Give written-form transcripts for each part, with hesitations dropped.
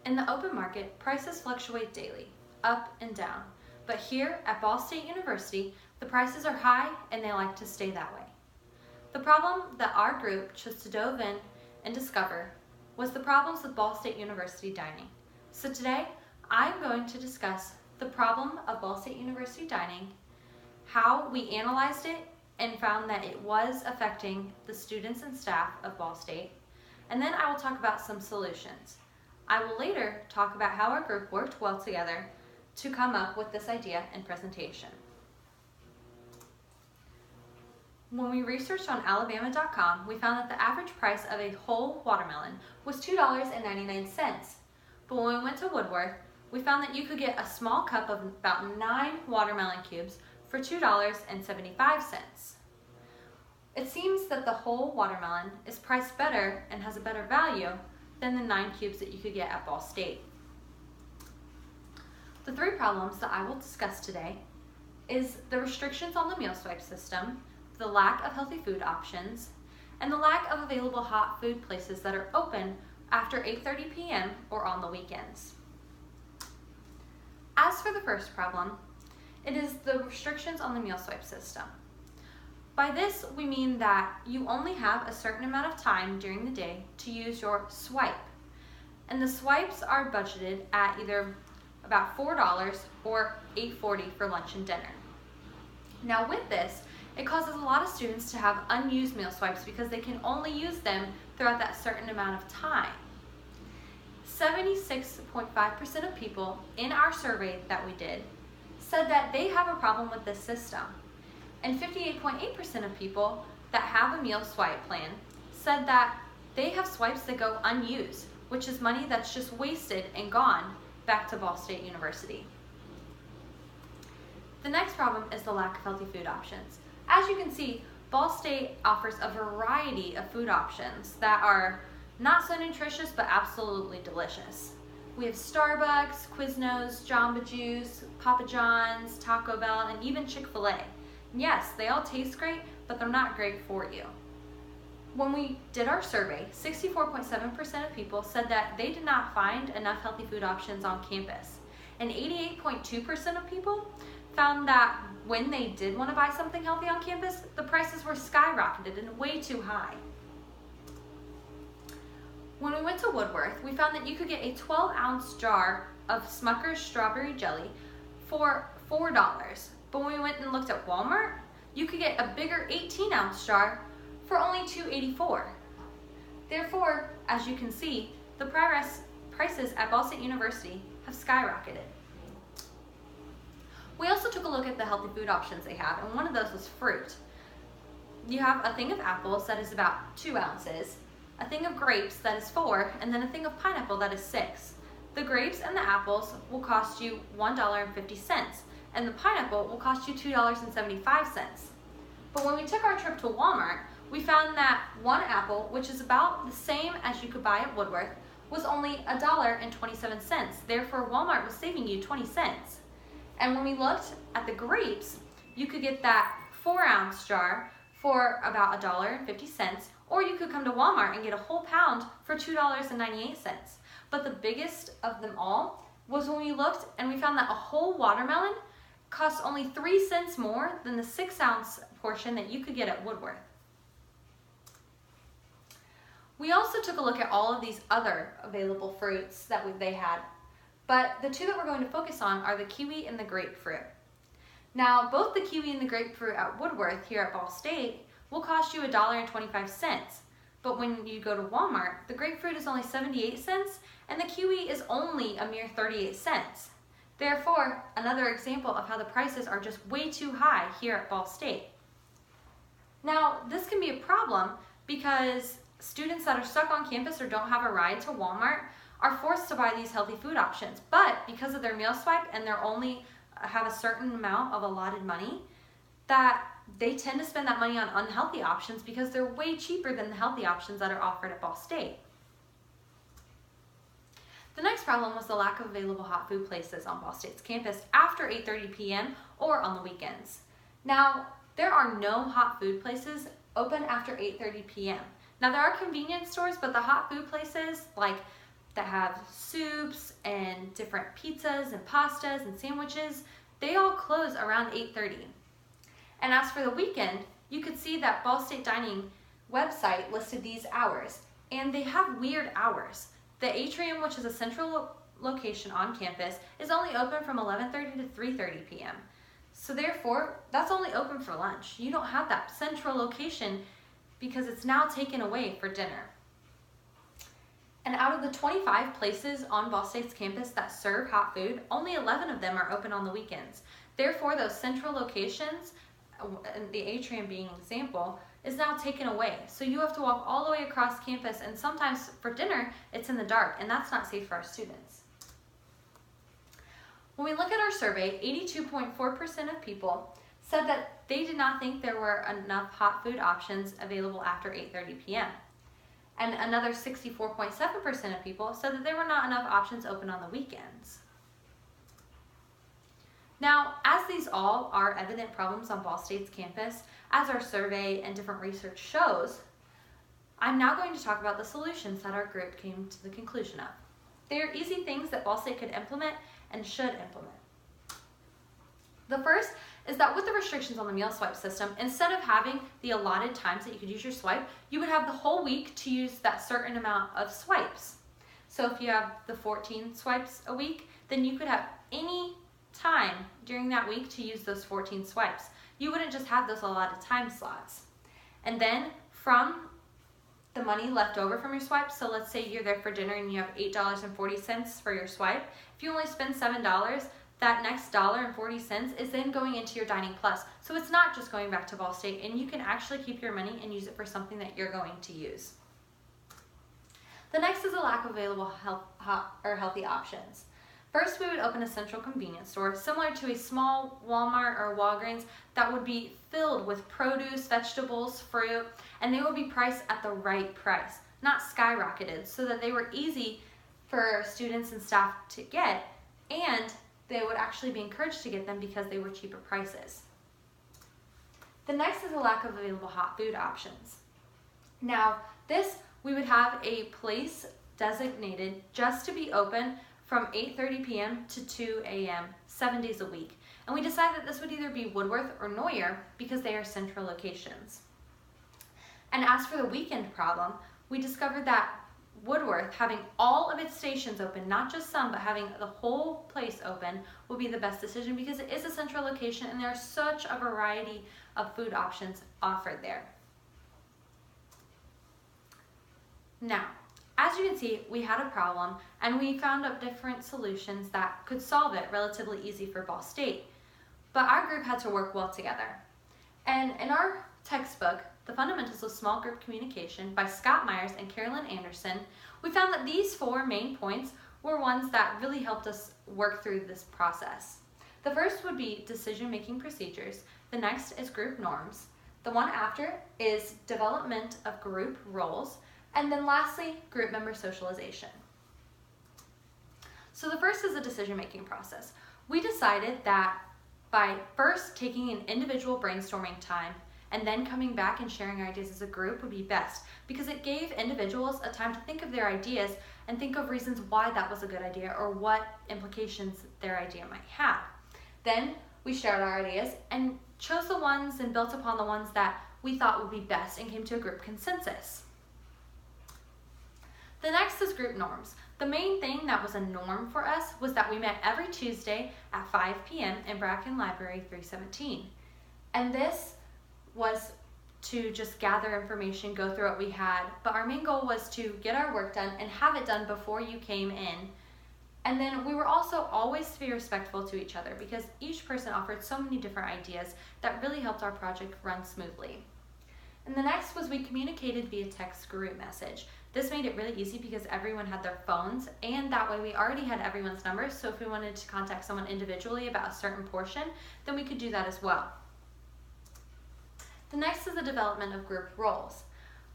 In the open market, prices fluctuate daily, up and down. But here at Ball State University, the prices are high and they like to stay that way. The problem that our group chose to dive in and discover was the problems with Ball State University dining. So today, I'm going to discuss the problem of Ball State University dining, how we analyzed it and found that it was affecting the students and staff of Ball State, and then I will talk about some solutions. I will later talk about how our group worked well together to come up with this idea and presentation. When we researched on Alabama.com, we found that the average price of a whole watermelon was $2.99. But when we went to Woodworth, we found that you could get a small cup of about 9 watermelon cubes for $2.75. It seems that the whole watermelon is priced better and has a better value than the 9 cubes that you could get at Ball State. The 3 problems that I will discuss today is the restrictions on the meal swipe system, the lack of healthy food options, and the lack of available hot food places that are open after 8:30 p.m. or on the weekends. As for the first problem, it is the restrictions on the meal swipe system. By this, we mean that you only have a certain amount of time during the day to use your swipe. And the swipes are budgeted at either about $4 or $8.40 for lunch and dinner. Now with this, it causes a lot of students to have unused meal swipes because they can only use them throughout that certain amount of time. 76.5% of people in our survey that we did said that they have a problem with this system. And 58.8% of people that have a meal swipe plan said that they have swipes that go unused, which is money that's just wasted and gone back to Ball State University. The next problem is the lack of healthy food options. As you can see, Ball State offers a variety of food options that are not so nutritious but absolutely delicious. We have Starbucks, Quiznos, Jamba Juice, Papa John's, Taco Bell, and even Chick-fil-A. Yes, they all taste great, but they're not great for you. When we did our survey, 64.7% of people said that they did not find enough healthy food options on campus. And 88.2% of people found that when they did want to buy something healthy on campus, the prices were skyrocketed and way too high. When we went to Woodworth, we found that you could get a 12-ounce jar of Smucker's strawberry jelly for $4. But when we went and looked at Walmart, you could get a bigger 18-ounce jar for only $2.84. Therefore, as you can see, the prices at Ball State University have skyrocketed. We also took a look at the healthy food options they have, and one of those was fruit. You have a thing of apples that is about 2 ounces, a thing of grapes that is 4, and then a thing of pineapple that is 6. The grapes and the apples will cost you $1.50, and the pineapple will cost you $2.75. But when we took our trip to Walmart, we found that one apple, which is about the same as you could buy at Woodworth, was only $1.27. Therefore, Walmart was saving you 20 cents. And when we looked at the grapes, you could get that 4-ounce jar for about $1.50, or you could come to Walmart and get a whole pound for $2.98. But the biggest of them all was when we looked and we found that a whole watermelon cost only 3 cents more than the 6-ounce portion that you could get at Woodworth. We also took a look at all of these other available fruits that they had, but the 2 that we're going to focus on are the kiwi and the grapefruit. Now, both the kiwi and the grapefruit at Woodworth here at Ball State will cost you $1.25, but when you go to Walmart, the grapefruit is only 78 cents and the kiwi is only a mere 38 cents. Therefore, another example of how the prices are just way too high here at Ball State. Now, this can be a problem because students that are stuck on campus or don't have a ride to Walmart are forced to buy these healthy food options. But because of their meal swipe and they're only have a certain amount of allotted money, that they tend to spend that money on unhealthy options because they're way cheaper than the healthy options that are offered at Ball State. The next problem was the lack of available hot food places on Ball State's campus after 8:30 p.m. or on the weekends. Now, there are no hot food places open after 8:30 p.m. Now, there are convenience stores, but the hot food places like that have soups and different pizzas and pastas and sandwiches, they all close around 8:30. And as for the weekend, you could see that Ball State Dining website listed these hours, and they have weird hours. The atrium, which is a central location on campus, is only open from 11:30 to 3:30 p.m. So therefore, that's only open for lunch. You don't have that central location because it's now taken away for dinner. And out of the 25 places on Ball State's campus that serve hot food, only 11 of them are open on the weekends. Therefore, those central locations, and the atrium being an example, is now taken away. So you have to walk all the way across campus, and sometimes for dinner, it's in the dark, and that's not safe for our students. When we look at our survey, 82.4% of people said that they did not think there were enough hot food options available after 8:30 p.m. And another 64.7% of people said that there were not enough options open on the weekends. Now, as these all are evident problems on Ball State's campus, as our survey and different research shows, I'm now going to talk about the solutions that our group came to the conclusion of. They are easy things that Ball State could implement and should implement. The first is that with the restrictions on the meal swipe system, instead of having the allotted times that you could use your swipe, you would have the whole week to use that certain amount of swipes. So if you have the 14 swipes a week, then you could have any time during that week to use those 14 swipes. You wouldn't just have those allotted time slots. And then from the money left over from your swipe, so let's say you're there for dinner and you have $8.40 for your swipe. If you only spend $7, that next $1.40 is then going into your Dining Plus. So it's not just going back to Ball State, and you can actually keep your money and use it for something that you're going to use. The next is a lack of available healthy options. First, we would open a central convenience store similar to a small Walmart or Walgreens that would be filled with produce, vegetables, fruit, and they would be priced at the right price, not skyrocketed, so that they were easy for students and staff to get, and they would actually be encouraged to get them because they were cheaper prices. The next is a lack of available hot food options. Now, we would have a place designated just to be open from 8:30 p.m. to 2 a.m. 7 days a week. And we decided that this would either be Woodworth or Neuer because they are central locations. And as for the weekend problem, we discovered that Woodworth, having all of its stations open, not just some, but having the whole place open, would be the best decision because it is a central location and there are such a variety of food options offered there. Now, as you can see, we had a problem and we found up different solutions that could solve it relatively easy for Ball State. But our group had to work well together. And in our textbook, The Fundamentals of Small Group Communication by Scott Myers and Carolyn Anderson, we found that these 4 main points were ones that really helped us work through this process. The first would be decision-making procedures. The next is group norms. The one after is development of group roles. And then lastly, group member socialization. So the first is the decision-making process. We decided that by first taking an individual brainstorming time and then coming back and sharing our ideas as a group would be best because it gave individuals a time to think of their ideas and think of reasons why that was a good idea or what implications their idea might have. Then we shared our ideas and chose the ones and built upon the ones that we thought would be best and came to a group consensus. The next is group norms. The main thing that was a norm for us was that we met every Tuesday at 5 p.m. in Bracken Library 317. And this was to just gather information, go through what we had, but our main goal was to get our work done and have it done before you came in. And then we were also always to be respectful to each other because each person offered so many different ideas that really helped our project run smoothly. And the next was we communicated via text group message. This made it really easy because everyone had their phones, and that way we already had everyone's numbers, so if we wanted to contact someone individually about a certain portion, then we could do that as well. The next is the development of group roles.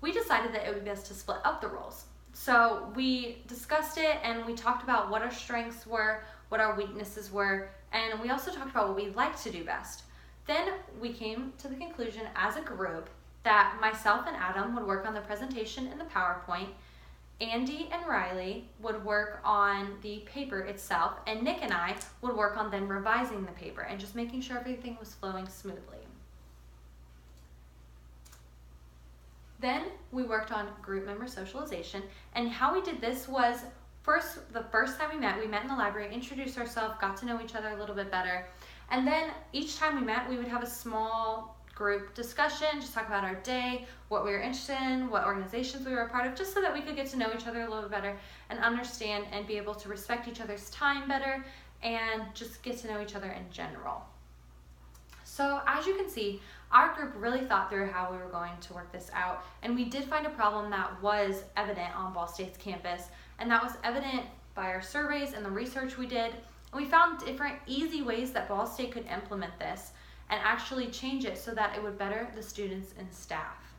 We decided that it would be best to split up the roles. So we discussed it and we talked about what our strengths were, what our weaknesses were, and we also talked about what we like to do best. Then we came to the conclusion as a group that myself and Adam would work on the presentation in the PowerPoint, Andy and Riley would work on the paper itself, and Nick and I would work on then revising the paper and just making sure everything was flowing smoothly. Then we worked on group member socialization, and how we did this was the first time we met in the library, introduced ourselves, got to know each other a little bit better, and then each time we met, we would have a small group discussion, just talk about our day, what we were interested in, what organizations we were a part of, just so that we could get to know each other a little bit better and understand and be able to respect each other's time better and just get to know each other in general. So as you can see, our group really thought through how we were going to work this out, and we did find a problem that was evident on Ball State's campus, and that was evident by our surveys and the research we did, and we found different easy ways that Ball State could implement this and actually change it so that it would better the students and staff.